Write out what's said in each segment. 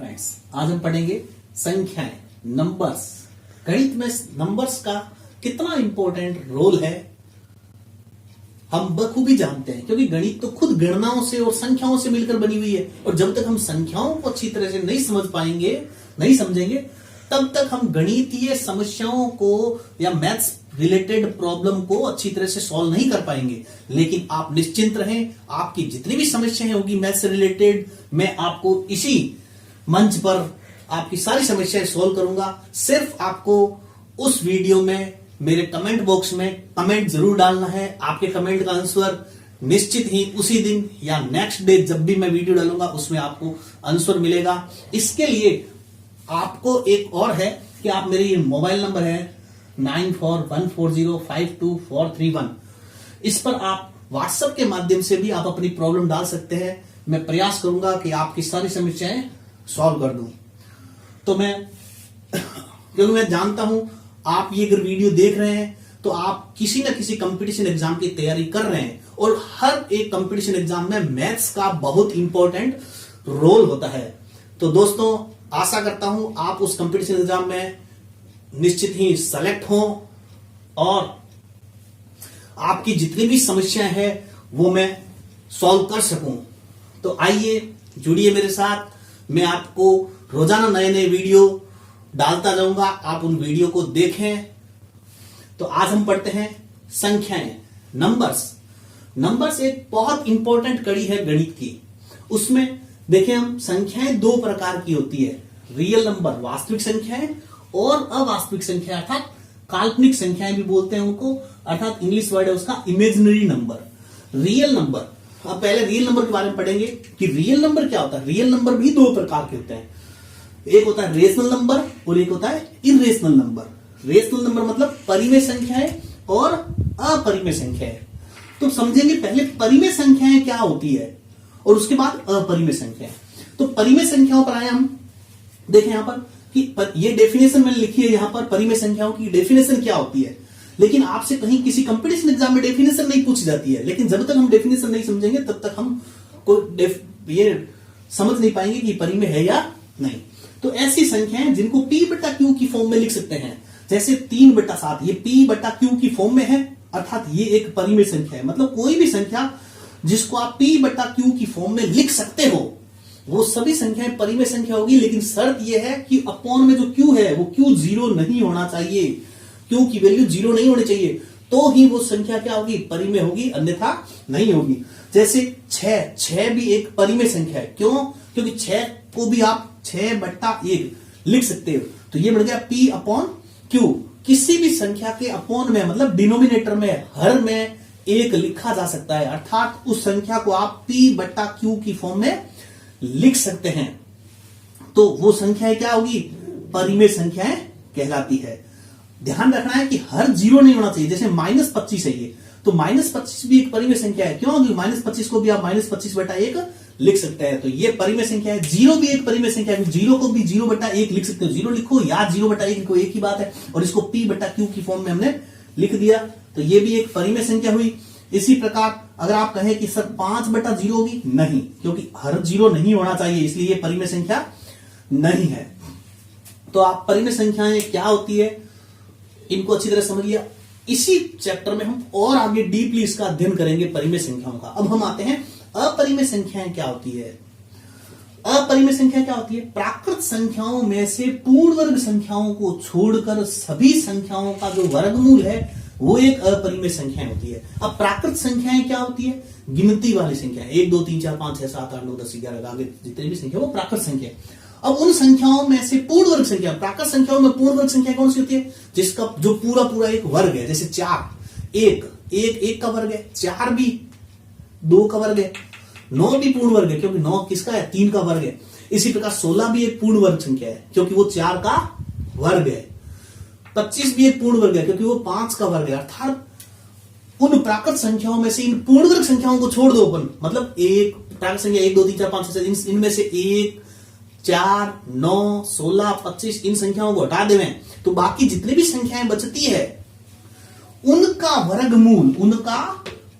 Friends, आज हम पढ़ेंगे संख्याएं, नंबर्स। गणित में नंबर्स का कितना इंपॉर्टेंट रोल है हम बखूबी जानते हैं, क्योंकि गणित तो खुद गणनाओं से और संख्याओं से मिलकर बनी हुई है। और जब तक हम संख्याओं को अच्छी तरह से नहीं समझ पाएंगे, नहीं समझेंगे, तब तक हम गणितीय समस्याओं को या मैथ्स रिलेटेड प्रॉब्लम को अच्छी तरह से सॉल्व नहीं कर पाएंगे। लेकिन आप निश्चिंत रहें, आपकी जितनी भी समस्याएं होगी मैथ्स से रिलेटेड, मैं आपको इसी मंच पर आपकी सारी समस्याएं सॉल्व करूंगा। सिर्फ आपको उस वीडियो में मेरे कमेंट बॉक्स में कमेंट जरूर डालना है। आपके कमेंट का आंसर निश्चित ही उसी दिन या नेक्स्ट डे जब भी मैं वीडियो डालूंगा उसमें आपको आंसर मिलेगा। इसके लिए आपको एक और है कि आप मेरी मोबाइल नंबर है 9414052431, इस पर आप व्हाट्सएप के माध्यम से भी आप अपनी प्रॉब्लम डाल सकते हैं। मैं प्रयास करूंगा कि आपकी सारी समस्याएं सॉल्व कर दूं। तो क्योंकि मैं जानता हूं आप ये अगर वीडियो देख रहे हैं तो आप किसी ना किसी कंपटीशन एग्जाम की तैयारी कर रहे हैं, और हर एक कंपटीशन एग्जाम में मैथ्स का बहुत इंपॉर्टेंट रोल होता है। तो दोस्तों, आशा करता हूं आप उस कंपटीशन एग्जाम में निश्चित ही सेलेक्ट हों और आपकी जितनी भी समस्याएं हैं वो मैं सॉल्व कर सकूं। तो आइए जुड़िए मेरे साथ, मैं आपको रोजाना नए नए वीडियो डालता जाऊंगा, आप उन वीडियो को देखें। तो आज हम पढ़ते हैं संख्याएं, नंबर्स। नंबर्स एक बहुत इंपॉर्टेंट कड़ी है गणित की। उसमें देखें, हम संख्याएं दो प्रकार की होती है, रियल नंबर वास्तविक संख्याएं और अवास्तविक संख्या अर्थात काल्पनिक संख्याएं भी बोलते हैं उनको, अर्थात इंग्लिश वर्ड है उसका इमेजिनरी नंबर। रियल नंबर, अब पहले रियल नंबर के बारे में पढ़ेंगे कि रियल नंबर क्या होता है। रियल नंबर भी दो प्रकार के होते हैं, एक होता है रेशनल नंबर और एक होता है इरेशनल नंबर। रेशनल नंबर मतलब परिमेय संख्याएं और अपरिमेय संख्याएं। तो समझेंगे पहले परिमेय संख्याएं क्या होती है और उसके बाद अपरिमेय संख्याएं। तो परिमेय संख्याओं पर आए हम, देखें यहां पर कि ये डेफिनेशन मैंने लिखी है, यहां पर परिमेय संख्याओं की डेफिनेशन क्या होती है। लेकिन आपसे कहीं किसी कंपटीशन एग्जाम में डेफिनेशन नहीं पूछी जाती है, लेकिन जब तक हम डेफिनेशन नहीं समझेंगे तब तक हम ये समझ नहीं पाएंगे कि परिमेय है या नहीं। तो ऐसी संख्याएं जिनको P बटा Q की फॉर्म में लिख सकते हैं, जैसे 3/7, ये P बटा Q की फॉर्म में है, अर्थात ये एक परिमेय संख्या है। मतलब कोई भी संख्या जिसको आप P बटा Q की फॉर्म में लिख सकते हो वो सभी संख्याएं परिमेय संख्या होगी। लेकिन शर्त यह है कि अपॉन में जो Q है वो Q 0 नहीं होना चाहिए, Q की वैल्यू 0 नहीं होनी चाहिए, तो ही वो संख्या क्या होगी, परिमेय होगी, अन्यथा नहीं होगी। जैसे 6 भी एक परिमेय संख्या है। क्यों? क्योंकि 6 को भी आप 6/1 लिख सकते हो। तो ये बढ़ गया P अपॉन Q। किसी भी संख्या के अपॉन में मतलब डिनोमिनेटर में, हर में 1 लिखा जा सकता है, अर्थात उस संख्या को आप P बटा Q की फॉर्म में लिख सकते हैं। तो वो संख्याएं क्या होगी, परिमेय संख्याएं कहलाती है। ध्यान रखना है कि हर 0 नहीं होना चाहिए। जैसे -25 है ये, तो -25 भी एक परिमेय संख्या है। क्यों? क्योंकि -25 को भी आप -25/1 लिख सकते हैं, तो ये परिमेय संख्या है। 0 भी एक परिमेय संख्या है, 0 को भी 0/1 लिख सकते हो। 0 लिखो या 0/1 लिखो, एक ही बात है। और इसको P बटा Q की फॉर्म में हमने लिख दिया, तो ये भी एक परिमेय संख्या हुई। इसी प्रकार अगर आप कहें कि सर 5/0 होगी, नहीं, क्योंकि हर 0 नहीं होना चाहिए, इसलिए ये परिमेय संख्या नहीं है। तो आप परिमेय संख्याएं क्या होती है इनको अच्छी तरह समझिए। इसी चैप्टर में हम और आगे डीपली इसका अध्ययन करेंगे परिमेय संख्याओं का। अब हम आते हैं अपरिमेय संख्याएं क्या होती है। अपरिमेय संख्या क्या होती है? प्राकृत संख्याओं में से पूर्ण वर्ग संख्याओं को छोड़कर सभी संख्याओं का जो वर्गमूल है वो एक अपरिमेय संख्या होती है। अब प्राकृत संख्याएं क्या होती है? गिनती वाली संख्या, 1 2 3 4 5 6 7 8 9 10 11 आगे जितनी भी संख्या वो प्राकृत संख्या। अब उन संख्याओं में से पूर्ण वर्ग संख्या, प्राकृत संख्याओं में पूर्ण वर्ग संख्या कौन सी होती है? जिसका जो पूरा एक वर्ग है। जैसे 4 1 का वर्ग है, 4 भी 2 का वर्ग है, 9 भी पूर्ण वर्ग है क्योंकि 9 किसका है, 3 का वर्ग है। इसी प्रकार 16 भी एक पूर्ण वर्ग संख्या है क्योंकि वो 4 का वर्ग है। 25 भी एक पूर्ण वर्ग है क्योंकि वो 5 का वर्ग है। अर्थात उन प्राकृत संख्याओं में से इन पूर्ण वर्ग संख्याओं को छोड़ दो अपन, मतलब एक प्राकृत संख्या 1 2 3 4 5 6 इनमें से 1 4 9 16 25 इन संख्याओं को हटा देवें तो बाकी जितनी भी संख्याएं बचती है उनका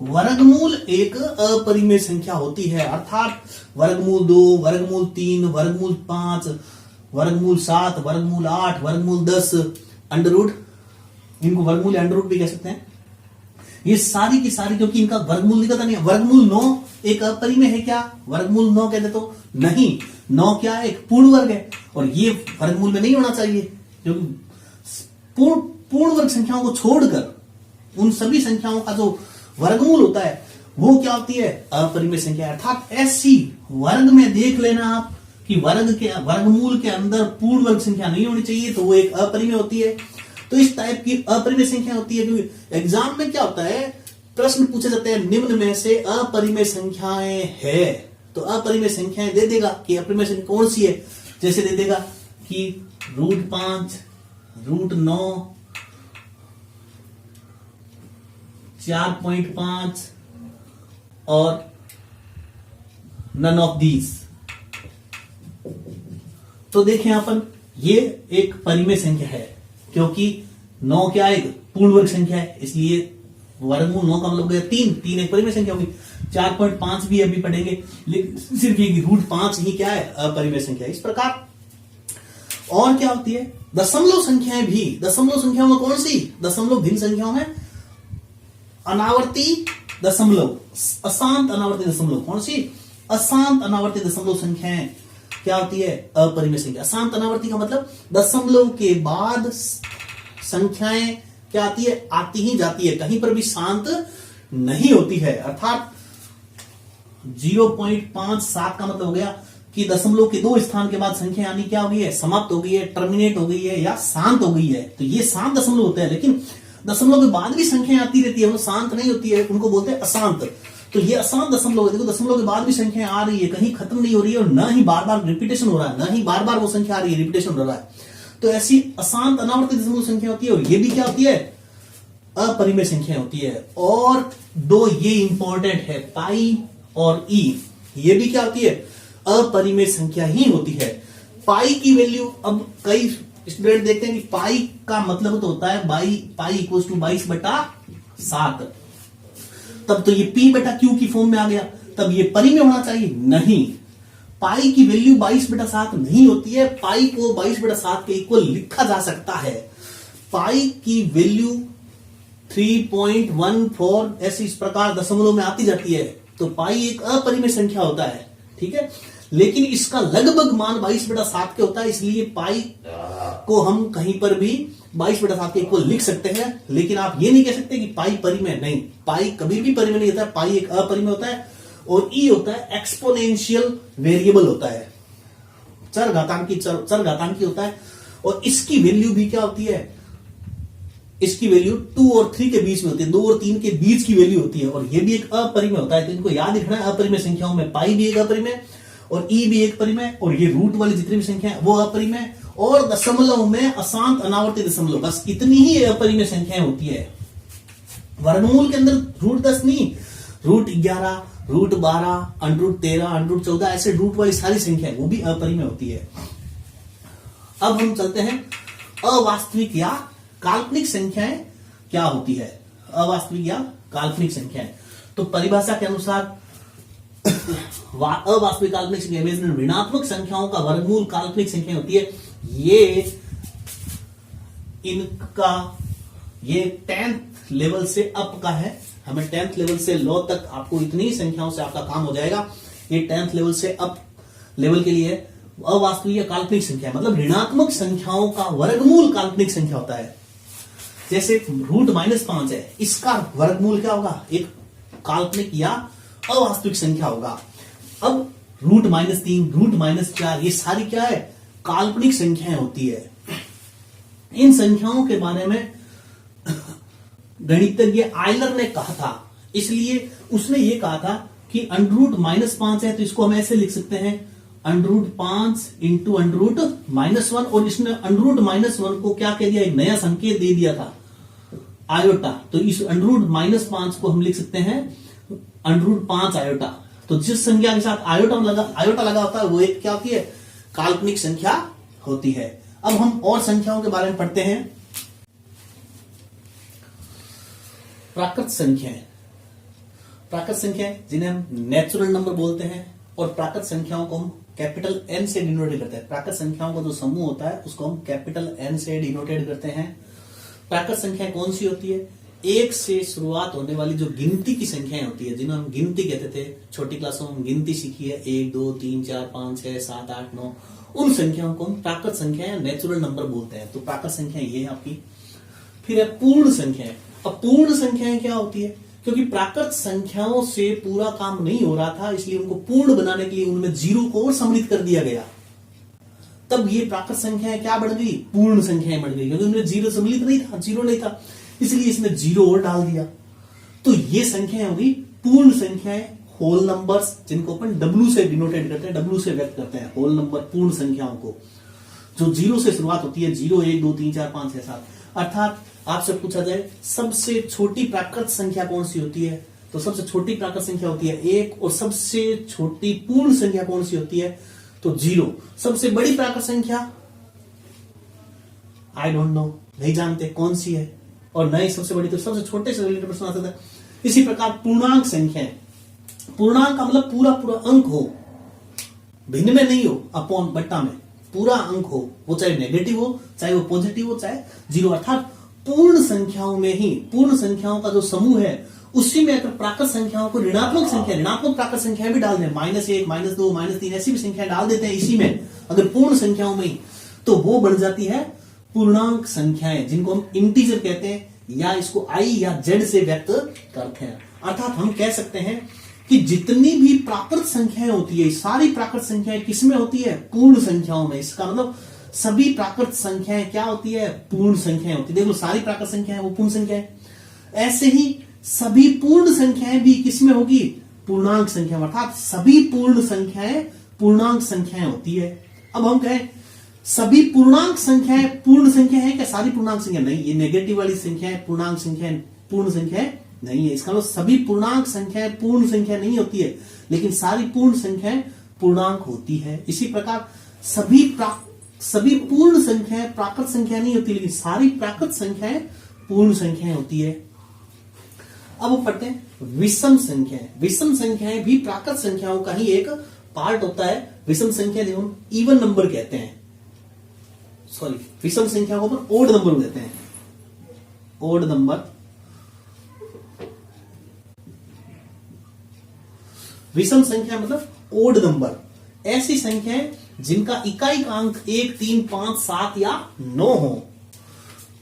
वर्गमूल एक अपरिमेय संख्या होती है, अर्थात वर्गमूल 2, वर्गमूल 3, वर्गमूल 5, वर्गमूल 7, वर्गमूल 8, वर्गमूल 10, अंडर रूट, इनको वर्गमूल अंडर रूट भी कह सकते हैं। ये सारी की सारी, क्योंकि इनका वर्गमूल निकलता नहीं है। वर्गमूल 9 एक अपरिमेय है क्या? वर्गमूल 9 कहते तो नहीं, 9 क्या है? एक पूर्ण वर्ग है, और ये वर्गमूल में नहीं होना चाहिए, क्योंकि पूर्ण वर्ग संख्याओं को छोड़कर उन सभी संख्याओं का जो वर्गमूल होता है वो क्या होती है? अपरिमेय संख्या। अर्थात ऐसी वर्ग में देख लेना आप कि वर्गमूल के अंदर पूर्ण वर्ग संख्या नहीं होनी चाहिए, तो वो एक अपरिमेय होती है। तो इस टाइप की अपरिमेय संख्या होती है, क्योंकि एग्जाम में क्या होता है, प्रश्न पूछे जाते हैं निम्न में से अपरिमेय संख्याएं है, तो अपरिमेय संख्याएं दे देगा कि अपरिमेय संख्या कौन सी है। जैसे दे देगा कि √5, √9, 4.5 और नन ऑफ दीज। तो देखें अपन, ये एक परिमेय संख्या है, क्योंकि 9 क्या है? एक पूर्ण वर्ग संख्या है, इसलिए वर्गमूल 9 का मतलब गया 3 एक परिमेय संख्या होगी। 4.5 भी अभी पढ़ेंगे, लेकिन सिर्फ ये √5 ही क्या है? अपरिमेय संख्या। इस प्रकार और क्या होती है? दशमलव संख्याएं भी। दशमलव संख्याओं में कौन सी? दशमलव भिन्न संख्याओं में अनावर्ती दशमलव, अशांत अनावर्ती दशमलव। कौन सी? अशांत अनावर्ती दशमलव संख्याएं क्या होती है? अपरिमेय संख्या। अशांत अनावर्ती का मतलब दशमलव के बाद संख्याएं क्या आती है? आती ही जाती है, कहीं पर भी शांत नहीं होती है। अर्थात 0.57 का मतलब हो गया कि दशमलव के 2 स्थान के बाद संख्या यानी क्या हो गई है? समाप्त हो गई है, टर्मिनेट हो गई है, या शांत हो गई है। तो ये शांत दशमलव होते हैं, लेकिन दशमलव के बाद भी संख्या आती रहती है, वो शांत नहीं होती है, उनको बोलते हैं अशांत। तो ये अशांत दशमलव है। देखो, दशमलव के बाद भी संख्या आ रही है, कहीं खत्म नहीं हो रही है, और न ही बार बार रिपीटेशन हो रहा है, न ही बार बार वो संख्या आ रही है, रिपीटेशन हो रहा है। तो ऐसी अशांत अनावर्ती दशमलव संख्या होती है, और ये भी क्या होती है? अपरिमेय संख्या होती है। और 2 ये इंपॉर्टेंट है, पाई और ई, ये भी क्या होती है? अपरिमेय संख्या ही होती है। पाई की वैल्यू, अब कई स्टूडेंट देखते हैं कि पाई का मतलब तो होता है पाई इक्वल टू 22/7, तब तो ये p/q की फॉर्म में आ गया, तब ये परिमेय होना चाहिए। नहीं, पाई की वैल्यू 22/7 नहीं होती है। पाई को 22/7 के इक्वल लिखा जा सकता है। पाई की वैल्यू 3.14 ऐसी इस प्रकार दशमलव में आती जाती है, तो पाई एक अपरिमेय संख्या होता है, ठीक है। लेकिन इसका लगभग मान 22/7 के होता है, इसलिए पाई को हम कहीं पर भी 22/7 के इक्वल लिख सकते हैं। लेकिन आप ये नहीं कह सकते कि पाई परिमेय, नहीं, पाई कभी भी परिमेय नहीं होता है। पाई एक अपरिमेय होता है। और ई होता है एक्सपोनेंशियल वेरिएबल होता है, चर घातांकी होता है। और इसकी वैल्यू भी क्या होती है? इसकी वैल्यू 2 और 3 के बीच में होती है, 2 और 3 के बीच की वैल्यू होती है, और ये भी एक अपरिमेय होता है। तो इनको याद रखना है, अपरिमेय संख्याओं में पाई भी एक अपरिमेय और ई भी एक परिमेय, और ये रूट वाली जितनी भी संख्या है वो अपरिमेय, और दशमलव में अशांत अनावर्ती दशमलव, बस इतनी ही अपरिमेय संख्याएं होती है। वर्गमूल के अंदर √10 नहीं, √11, √12, √13, √14 ऐसे रूट वाली सारी संख्या वो भी अपरिमेय होती है। अब हम चलते हैं अवास्तविक या काल्पनिक संख्याएं क्या होती है। अवास्तविक या काल्पनिक संख्याएं, तो परिभाषा के अनुसार अवास्तविक काल्पनिक संख्या ऋणात्मक संख्याओं का वर्गमूल काल्पनिक संख्या होती है। ये 10th लेवल से अप का है, हमें 10th लेवल से लॉ तक आपको इतनी ही संख्याओं से आपका काम हो जाएगा। ये 10th लेवल से अप लेवल के लिए अवास्तविक या काल्पनिक संख्या मतलब ऋणात्मक संख्याओं का वर्गमूल काल्पनिक संख्या होता है। जैसे √-5 है, इसका वर्गमूल क्या होगा? एक काल्पनिक या अवास्तविक संख्या होगा। अब √-3, √-4 ये सारी क्या है? काल्पनिक संख्याएं होती है। इन संख्याओं के बारे में गणितज्ञ आयलर ने कहा था, इसलिए उसने ये कहा था कि √-5 है तो इसको हम ऐसे लिख सकते हैं √5 इंटू √-1, और इसने √-1 को क्या कह दिया? एक नया संकेत दे दिया था, आयोटा। तो इस √-5 को हम लिख सकते हैं √5 आयोटा। तो जिस संख्या के साथ आयोटा लगा होता है वो एक क्या होती है? काल्पनिक संख्या होती है। अब हम और संख्याओं के बारे में पढ़ते हैं। प्राकृत संख्याएं, प्राकृत संख्याएं जिन्हें हम नेचुरल नंबर बोलते हैं, और प्राकृत संख्याओं को हम कैपिटल एन से डिनोटेड करते हैं। प्राकृत संख्याओं का जो समूह होता है उसको हम कैपिटल एन से डिनोटेड करते हैं। प्राकृत संख्याएं कौन सी होती है? एक से शुरुआत होने वाली जो गिनती की संख्याएं होती है, जिन्हें हम गिनती कहते थे, छोटी क्लासों में हम गिनती सीखी है, 1 2 3 4 5 6 7 8 9, उन संख्याओं को हम प्राकृत संख्याएं नेचुरल नंबर बोलते हैं। तो प्राकृत संख्याएं ये है आपकी। फिर है पूर्ण संख्याएं। अब पूर्ण संख्याएं क्या होती है? क्योंकि प्राकृत संख्याओं से पूरा काम नहीं हो रहा था, इसलिए उनको पूर्ण बनाने के लिए उनमें जीरो को और सम्मिलित कर दिया गया। तब ये प्राकृत संख्याएं क्या बढ़ गई? पूर्ण संख्याएं बढ़ गई, क्योंकि उनमें जीरो सम्मिलित नहीं था, जीरो नहीं था, इसलिए इसमें जीरो और डाल दिया। तो ये संख्याएं होगी पूर्ण संख्याएं, होल नंबर्स, जिनको अपन डब्ल्यू से डिनोटेड करते हैं, डब्ल्यू से व्यक्त करते हैं होल नंबर, पूर्ण संख्याओं को, जो जीरो से शुरुआत होती है, 0 1 2 3 4 5 6 7। अर्थात आपसे पूछा जाए सबसे छोटी प्राकृत संख्या कौन सी होती है, तो सबसे छोटी प्राकृत संख्या होती है 1, और सबसे छोटी पूर्ण संख्या कौन सी होती है? तो 0। सबसे बड़ी प्राकृत संख्या आई डोंट नो, नहीं जानते कौन सी है, और नहीं सबसे बड़ी, तो सबसे छोटे से रिलेटेड प्रश्न आता था। इसी प्रकार पूर्णांक संख्या, पूर्णांक का मतलब पूरा पूरा अंक हो, भिन्न में नहीं हो, अपॉन बट्टा में पूरा अंक हो, वो चाहे नेगेटिव हो, चाहे वो पॉजिटिव हो, चाहे 0। अर्थात पूर्ण संख्याओं में ही, पूर्ण संख्याओं का जो समूह है उसी में अगर प्राकृत संख्याओं को ऋणात्मक संख्या, ऋणात्मक प्राकृत संख्याएं भी डाल दें, -1 -2 -3 ऐसी भी संख्या डाल देते हैं इसी में, अगर पूर्ण संख्याओं में ही, तो वो बन जाती है पूर्णांक संख्याएं, जिनको हम इंटीजर कहते हैं, या इसको आई या जेड से व्यक्त करते हैं। अर्थात हम कह सकते हैं कि जितनी भी प्राकृत संख्याएं होती है, सारी प्राकृत संख्याएं किसमें होती है? पूर्ण संख्याओं में। इसका मतलब सभी प्राकृत संख्याएं क्या होती है? पूर्ण संख्याएं होती है। देखो सारी प्राकृत संख्याएं वो पूर्ण संख्याएं, ऐसे ही सभी पूर्ण संख्याएं भी किसमें होगी? पूर्णांक संख्या। अर्थात सभी पूर्ण संख्याएं पूर्णांक संख्याएं होती है। अब हम कहें सभी पूर्णांक संख्याएं पूर्ण संख्या है क्या? सारी पूर्णांक संख्या नहीं, ये नेगेटिव वाली संख्याएं पूर्णांक संख्या, पूर्ण संख्या नहीं है। इसका मतलब सभी पूर्णांक संख्याएं पूर्ण संख्या नहीं होती है, लेकिन सारी पूर्ण संख्याएं पूर्णांक होती है। इसी प्रकार सभी पूर्ण संख्याएं प्राकृत संख्या नहीं होती, लेकिन सारी प्राकृत संख्याएं पूर्ण संख्याएं होती है। अब पढ़ते हैं विषम संख्याएं। विषम संख्याएं भी प्राकृत संख्याओं का ही एक पार्ट होता है। विषम संख्या जो हम इवन नंबर कहते हैं, सॉरी, विषम संख्या को अपन ओड नंबर कहते हैं, ओड नंबर। विषम संख्या मतलब ओड नंबर, ऐसी संख्याएं जिनका इकाई का अंक 1 3 5 7 या 9 हो।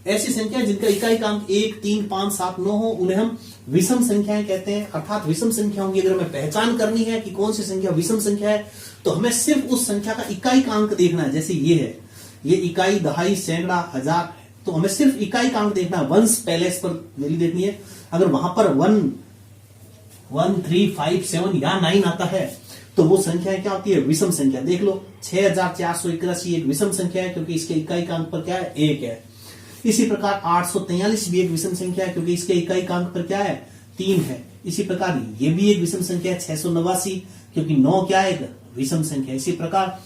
ऐसी संख्या जिनका इकाई का अंक 1 3 5 7 9 हो, उन्हें हम विषम संख्याएं कहते हैं। अर्थात विषम संख्याओं की अगर हमें पहचान करनी है कि कौन सी संख्या विषम संख्या है, तो हमें सिर्फ उस संख्या का इकाई का अंक देखना है। जैसे ये है, ये इकाई, दहाई, सैकड़ा, हजार, तो हमें सिर्फ इकाई का अंक देखना है, वंस पहले इस पर वैल्यू देखनी है। अगर वहां पर 1 1 3 5 7 या 9 आता है, तो वो संख्या क्या होती है? विषम संख्या। देख लो 6481 एक विषम संख्या है, क्योंकि इसके इकाई का अंक पर क्या है? 1 है। इसी प्रकार 843 भी एक विषम संख्या है, क्योंकि इसके इकाई का अंक पर क्या है? 3 है। इसी प्रकार ये भी एक विषम संख्या है 689, क्योंकि 9 क्या है? एक विषम संख्या। इसी प्रकार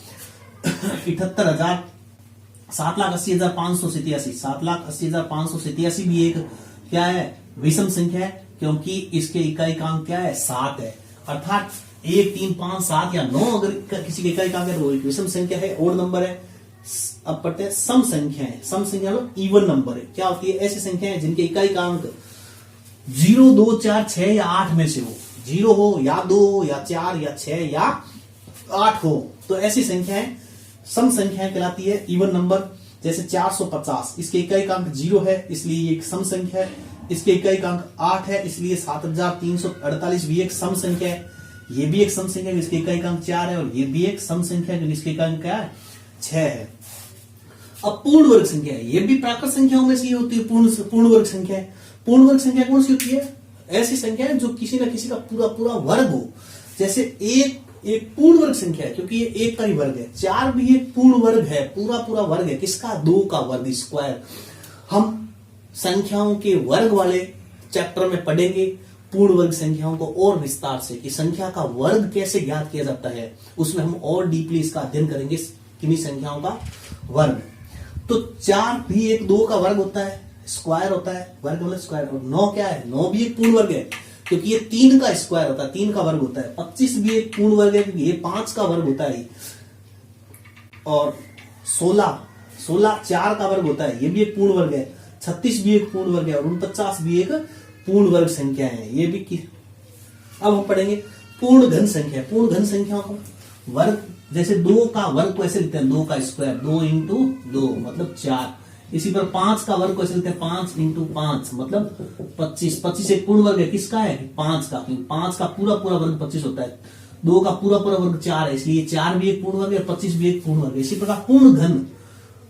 78000 7,80,587 7,80,587 भी एक क्या है? विषम संख्या है, क्योंकि इसके इकाई का अंक क्या है? 7 है। अर्थात 1 3 5 7 या 9 अगर किसी के इकाई का अंक है तो वो एक विषम संख्या है, ओड नंबर है। अब पढ़ते हैं सम संख्या है। सम संख्या में इवन नंबर है। क्या होती है? ऐसी संख्या है जिनके इकाई का अंक 0 2 4 6 या 8 में से हो, 0 हो या 2 या 4 या 6 या 8 हो, तो ऐसी संख्याएं सम संख्याएं कहलाती है, इवन नंबर। जैसे 450, इसके इकाई का अंक 0 है, इसलिए ये एक सम संख्या है। इसके इकाई का अंक 8 है, इसलिए 7348 भी एक सम संख्या है। ये भी एक सम संख्या है, इसके इकाई का अंक 4 है, और ये भी एक सम संख्या है, जिसके इकाई का अंक क्या है? 6 है। अब पूर्ण वर्ग संख्या है, ये भी प्राकृत संख्याओं में से ही होती है। पूर्ण वर्ग संख्या है। पूर्ण वर्ग संख्या कौन सी होती है? ऐसी संख्या है जो किसी न किसी का पूरा पूरा वर्ग हो। जैसे एक पूर्ण वर्ग संख्या है, क्योंकि ये एक का ही वर्ग है। 4 भी एक पूर्ण वर्ग है, पूरा पूरा वर्ग है। किसका? 2 का वर्ग, स्क्वायर। हम संख्याओं के वर्ग वाले चैप्टर में पढ़ेंगे पूर्ण वर्ग संख्याओं को और विस्तार से, कि संख्या का वर्ग कैसे ज्ञात किया जाता है। उसमें हम और डीपली इसका अध्ययन करेंगे, किन्हीं संख्याओं का वर्ग। तो 4 भी एक 2 का वर्ग होता है, स्क्वायर होता है, वर्ग मतलब स्क्वायर। और 9 क्या है? 9 भी एक पूर्ण वर्ग है, क्योंकि ये 3 का स्क्वायर होता है, 3 का वर्ग होता है। 25 भी एक पूर्ण वर्ग है क्योंकि ये 5 का वर्ग होता है। और 16 4 का वर्ग होता है, ये भी एक पूर्ण वर्ग है। 36 भी एक पूर्ण वर्ग है और 49 भी एक पूर्ण वर्ग संख्या है, ये भी। अब हम पढ़ेंगे पूर्ण घन संख्या। पूर्ण घन संख्या को वर्ग, जैसे 2 का वर्ग को ऐसे लिखते हैं 2 का स्क्वायर, 2 इंटू 2 मतलब 4। इसी पर 5 का वर्ग को ऐसे लिखते हैं 5 इंटू 5 मतलब 25। 25 एक पूर्ण वर्ग है, किसका है? 5 का। 5 का पूरा पूरा वर्ग 25 होता है। 2 का पूरा पूरा वर्ग 4 है, इसलिए 4 भी एक पूर्ण वर्ग है, 25 भी एक पूर्ण वर्ग है। इसी प्रकार पूर्ण घन,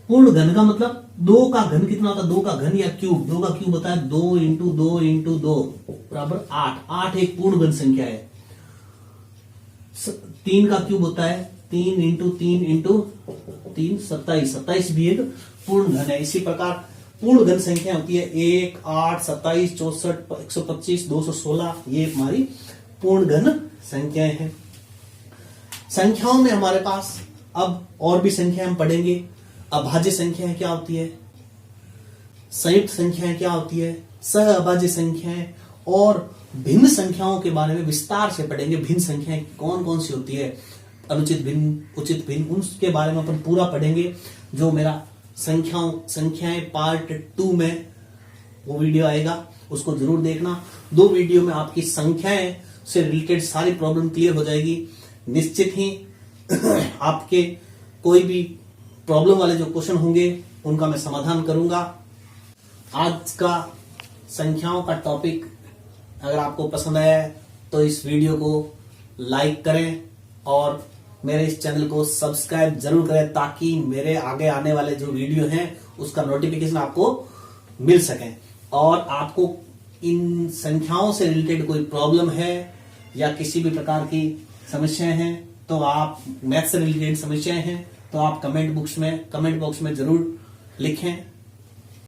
पूर्ण घन का मतलब 2 का घन कितना होता है? 2 का घन या क्यूब, 2 का क्यूब होता है 2 इंटू 2 इंटू 2 बराबर 8। 8 एक पूर्ण घन संख्या है। 3 का क्यूब होता है 3 इंटू 3 इंटू 3 27। 27 भी एक पूर्ण घन है। इसी प्रकार पूर्ण घन संख्या होती है 1, 8, 27, 64, 125, 216, ये हमारी पूर्ण घन संख्याएं हैं। संख्याओं में हमारे पास अब और भी संख्या हम पढ़ेंगे। अभाज्य संख्याएं क्या होती है, संयुक्त संख्याएं क्या होती है, सह अभाज्य संख्याएं और भिन्न संख्याओं के बारे में विस्तार से पढ़ेंगे। भिन्न संख्याएं कौन कौन सी होती है, अनुचित भिन्न, उचित भिन्न, उनके बारे में अपन पूरा पढ़ेंगे। जो मेरा संख्याएं पार्ट 2 में वो वीडियो आएगा, उसको जरूर देखना। 2 वीडियो में आपकी संख्याएं से रिलेटेड सारी प्रॉब्लम क्लियर हो जाएगी। निश्चित ही आपके कोई भी प्रॉब्लम वाले जो क्वेश्चन होंगे उनका मैं समाधान करूंगा। आज का संख्याओं का टॉपिक अगर आपको पसंद आया है तो इस वीडियो को लाइक करें और मेरे इस चैनल को सब्सक्राइब जरूर करें, ताकि मेरे आगे आने वाले जो वीडियो हैं उसका नोटिफिकेशन आपको मिल सके। और आपको इन संख्याओं से रिलेटेड कोई प्रॉब्लम है या किसी भी प्रकार की समस्याएं हैं तो आप, मैथ से रिलेटेड समस्याएं हैं तो आप कमेंट बॉक्स में जरूर लिखें।